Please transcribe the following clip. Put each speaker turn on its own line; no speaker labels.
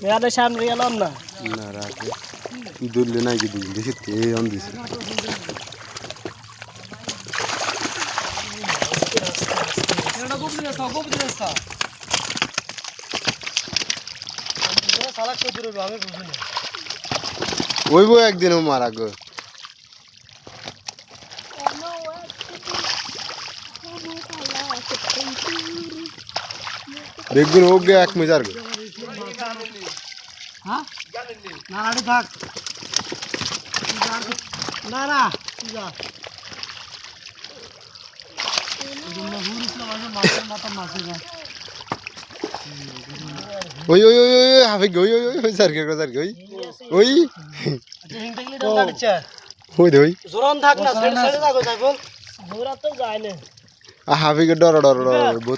মেয়াদে সামনে এলাম না
না রাখে দুললে নাই কি দুল দেখি তে অন দিছে
এটা গোপ দিলে সালাক কই দিবে আমি বুঝি না
ওইবো একদিন ও মারা গো বেগুন ও গে এক মজার গো
হ্যাঁ না আড়ি থাক না না যা
ওই ওই ওই ওই হাফে গই ওই ওই স্যার কে স্যার গই ওই
আচ্ছা হিং থাকলে দাও কাটছে
ওই দই
জোরান থাক না ছেড়ে ছেড়ে যাগো যাই বল জোরা তো যায় না
হাফে কে ডর ডর ডর বহুত